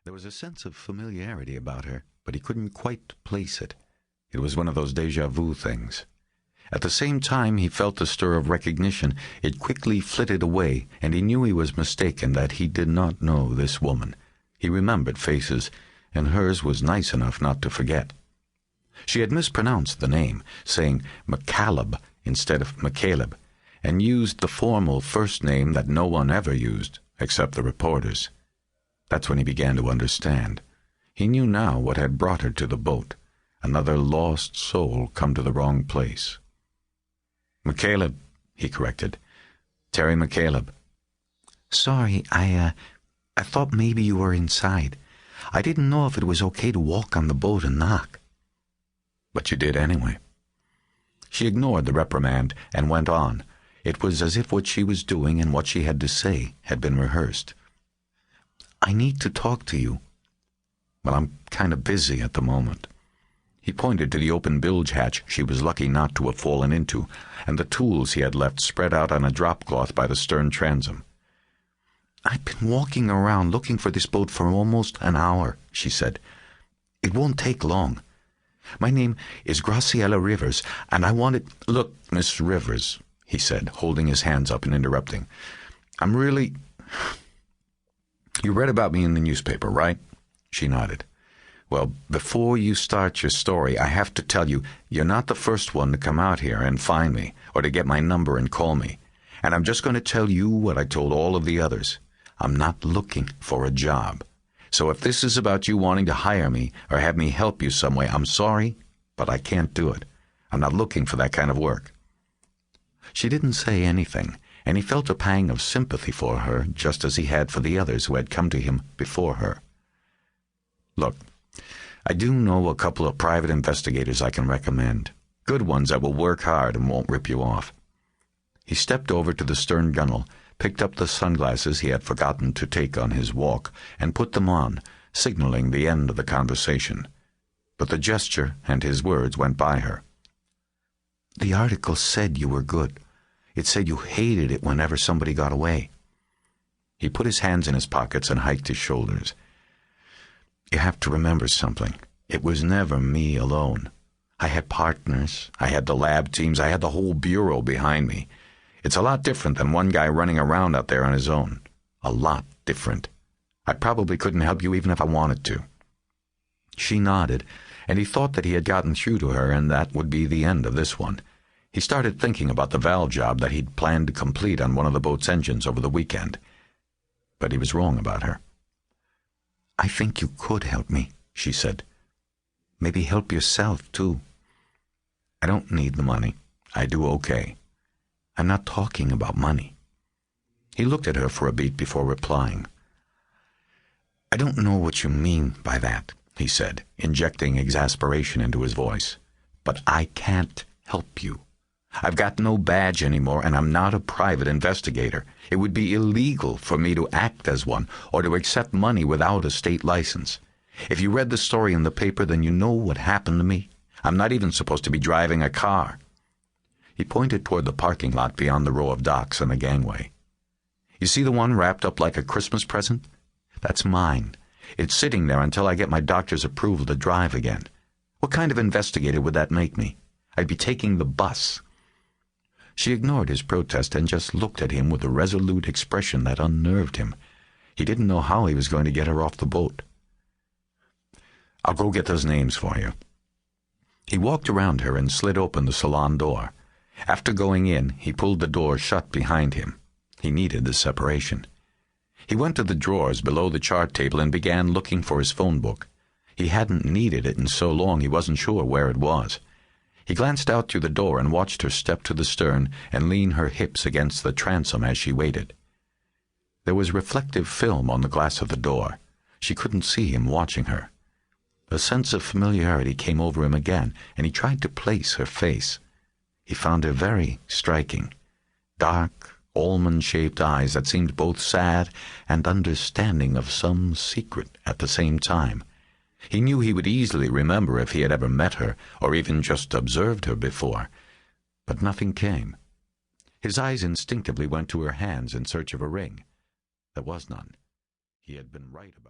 There was a sense of familiarity about her, but he couldn't quite place it. It was one of those déjà vu things. At the same time he felt the stir of recognition, it quickly flitted away, and he knew he was mistaken, that he did not know this woman. He remembered faces, and hers was nice enough not to forget. She had mispronounced the name, saying McCaleb instead of McCaleb, and used the formal first name that no one ever used, except the reporters. That's when he began to understand. He knew now what had brought her to the boat. Another lost soul come to the wrong place. McCaleb, he corrected. Terry McCaleb. Sorry, I thought maybe you were inside. I didn't know if it was okay to walk on the boat and knock. But you did anyway. She ignored the reprimand and went on. It was as if what she was doing and what she had to say had been rehearsed. I need to talk to you. Well, I'm kind of busy at the moment. He pointed to the open bilge hatch she was lucky not to have fallen into, and the tools he had left spread out on a drop cloth by the stern transom. I've been walking around looking for this boat for almost an hour, she said. It won't take long. My name is Graciela Rivers, and I wanted— Look, Miss Rivers, he said, holding his hands up and interrupting. I'm really— You read about me in the newspaper, right? She nodded. Well, before you start your story, I have to tell you, you're not the first one to come out here and find me, or to get my number and call me. And I'm just going to tell you what I told all of the others. I'm not looking for a job. So if this is about you wanting to hire me or have me help you some way, I'm sorry, but I can't do it. I'm not looking for that kind of work. She didn't say anything, and he felt a pang of sympathy for her, just as he had for the others who had come to him before her. Look, I do know a couple of private investigators I can recommend. Good ones that will work hard and won't rip you off. He stepped over to the stern gunwale, picked up the sunglasses he had forgotten to take on his walk, and put them on, signaling the end of the conversation. But the gesture and his words went by her. The article said you were good. It said you hated it whenever somebody got away. He put his hands in his pockets and hiked his shoulders. You have to remember something. It was never me alone. I had partners, I had the lab teams, I had the whole bureau behind me. It's a lot different than one guy running around out there on his own. A lot different. I probably couldn't help you even if I wanted to. She nodded, and he thought that he had gotten through to her, and that would be the end of this one. He started thinking about the valve job that he'd planned to complete on one of the boat's engines over the weekend. But he was wrong about her. I think you could help me, she said. Maybe help yourself, too. I don't need the money. I do okay. I'm not talking about money. He looked at her for a beat before replying. I don't know what you mean by that, he said, injecting exasperation into his voice. But I can't help you. I've got no badge anymore, and I'm not a private investigator. It would be illegal for me to act as one or to accept money without a state license. If you read the story in the paper, then you know what happened to me. I'm not even supposed to be driving a car. He pointed toward the parking lot beyond the row of docks and the gangway. You see the one wrapped up like a Christmas present? That's mine. It's sitting there until I get my doctor's approval to drive again. What kind of investigator would that make me? I'd be taking the bus. She ignored his protest and just looked at him with a resolute expression that unnerved him. He didn't know how he was going to get her off the boat. I'll go get those names for you. He walked around her and slid open the salon door. After going in, he pulled the door shut behind him. He needed the separation. He went to the drawers below the chart table and began looking for his phone book. He hadn't needed it in so long he wasn't sure where it was. He glanced out through the door and watched her step to the stern and lean her hips against the transom as she waited. There was reflective film on the glass of the door. She couldn't see him watching her. A sense of familiarity came over him again, and he tried to place her face. He found her very striking. Dark, almond-shaped eyes that seemed both sad and understanding of some secret at the same time. He knew he would easily remember if he had ever met her or even just observed her before, but nothing came. His eyes instinctively went to her hands in search of a ring. There was none. He had been right about